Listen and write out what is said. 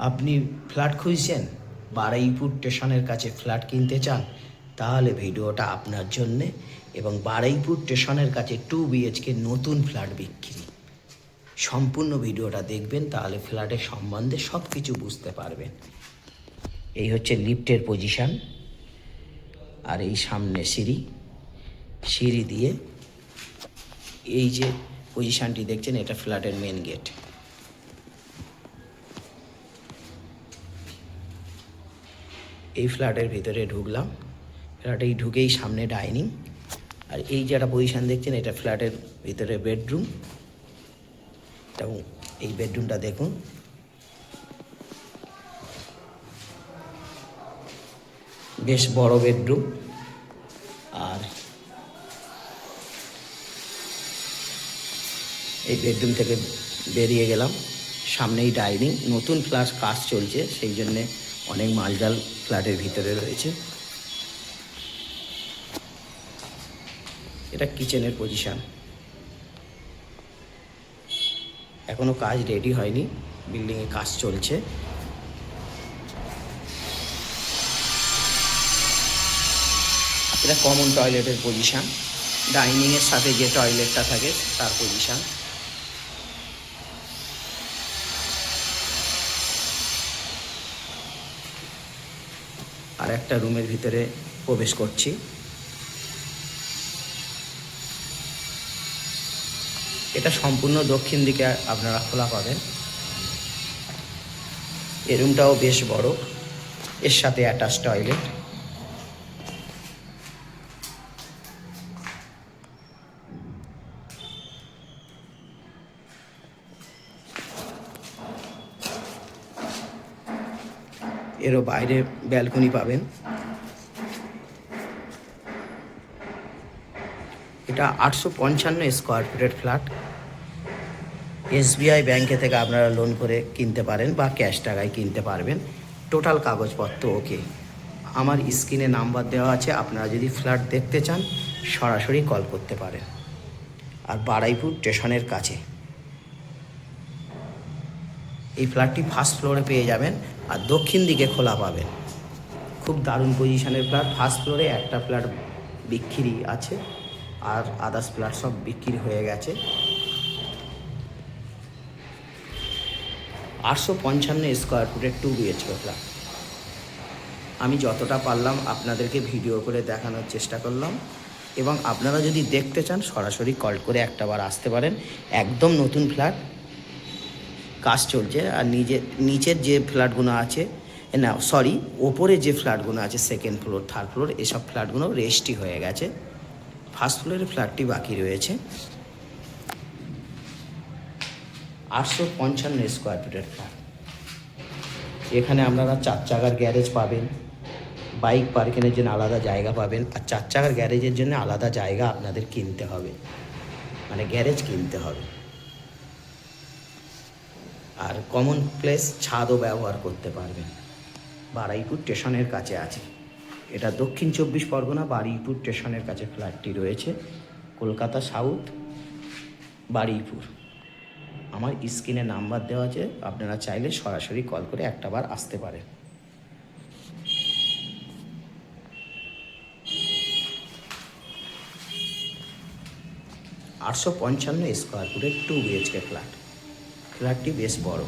আপনি ফ্ল্যাট খুঁজছেন, বারুইপুর স্টেশনের কাছে ফ্ল্যাট কিনতে চান, তাহলে ভিডিওটা আপনার জন্যে। এবং বারুইপুর স্টেশনের কাছে 2 BHK নতুন ফ্ল্যাট বিক্রি। সম্পূর্ণ ভিডিওটা দেখবেন, তাহলে ফ্ল্যাটের সম্বন্ধে সব কিছু বুঝতে পারবেন। এই হচ্ছে লিফটের পজিশান, আর এই সামনে সিঁড়ি দিয়ে এই যে পজিশানটি দেখছেন, এটা ফ্ল্যাটের মেন গেট। এই ফ্ল্যাটের ভিতরে ঢুকলাম, ফ্ল্যাটেই ঢুকেই সামনে ডাইনিং, আর এই যে একটা পজিশান দেখছেন, এটা ফ্ল্যাটের ভিতরে বেডরুম। এবং এই বেডরুমটা দেখুন, বেশ বড় বেডরুম। আর এই বেডরুম থেকে বেরিয়ে গেলাম, সামনেই ডাইনিং। নতুন ফ্ল্যাট কাজ চলছে, সেই জন্যে অনেক মালজাল ফ্ল্যাটের ভিতরে রয়েছে। এটা কিচেনের পজিশান। এখনও কাজ রেডি হয়নি, বিল্ডিংয়ে কাজ চলছে। এটা কমন টয়লেটের পজিশান, ডাইনিংয়ের সাথে যে টয়লেটটা থাকে তার পজিশান। আর একটা রুমের ভিতরে প্রবেশ করছি। এটা সম্পূর্ণ দক্ষিণ দিকে আপনারা খোলা পাবেন। এই রুমটাও বেশ বড়, এর সাথে অ্যাটাচ টয়লেট। এরও বাইরে ব্যালকনি পাবেন। এটা 855 স্কোয়ার ফিটের ফ্ল্যাট। SBI ব্যাংকে থেকে আপনারা লোন করে কিনতে পারেন বা ক্যাশ টাকায় কিনতে পারবেন। টোটাল কাগজপত্র ওকে। আমার স্ক্রিনে নাম্বার দেওয়া আছে, আপনারা যদি ফ্ল্যাট দেখতে চান সরাসরি কল করতে পারেন। আর বারুইপুর স্টেশনের কাছে এই ফ্ল্যাটটি ফার্স্ট ফ্লোরে পেয়ে যাবেন, আর দক্ষিণ দিকে খোলা পাবেন। খুব দারুণ পজিশনের ফ্ল্যাট। ফার্স্ট ফ্লোরে একটা ফ্ল্যাট বিক্রি আছে, আর আদার্স ফ্ল্যাট সব বিক্রি হয়ে গেছে। 855 স্কোয়ার ফুটের 2 BHK ফ্ল্যাট। আমি যতটা পারলাম আপনাদেরকে ভিডিও করে দেখানোর চেষ্টা করলাম। এবং আপনারা যদি দেখতে চান সরাসরি কল করে একটাবার আসতে পারেন। একদম নতুন ফ্ল্যাট, কাজ চলছে। আর নিচের যে ফ্ল্যাটগুলো আছে, না সরি, ওপরে যে ফ্ল্যাটগুলো আছে সেকেন্ড ফ্লোর, থার্ড ফ্লোর, এসব ফ্ল্যাটগুলো রেস্টই হয়ে গেছে। ফার্স্ট ফ্লোরের ফ্ল্যাটটি বাকি রয়েছে। 855 স্কোয়ার ফিটের ফ্ল্যাট। এখানে আপনারা 4 চাকার গ্যারেজ পাবেন, বাইক পার্কিংয়ের জন্য আলাদা জায়গা পাবেন। আর 4 চাকার গ্যারেজের জন্য আলাদা জায়গা আপনাদের কিনতে হবে, মানে গ্যারেজ কিনতে হবে। আর কমন প্লেস ছাদও ব্যবহার করতে পারবেন। বারুইপুর স্টেশনের কাছে আছে। এটা দক্ষিণ 24 পরগনা বারুইপুর স্টেশনের কাছে ফ্ল্যাটটি রয়েছে, কলকাতা সাউথ, বারুইপুর। আমার স্ক্রিনে নাম্বার দেওয়া আছে, আপনারা চাইলে সরাসরি কল করে একটাবার আসতে পারেন। 855 স্কোয়ার ফুটের 2 BHK ফ্ল্যাট। ফ্ল্যাটটি বেশ বড়।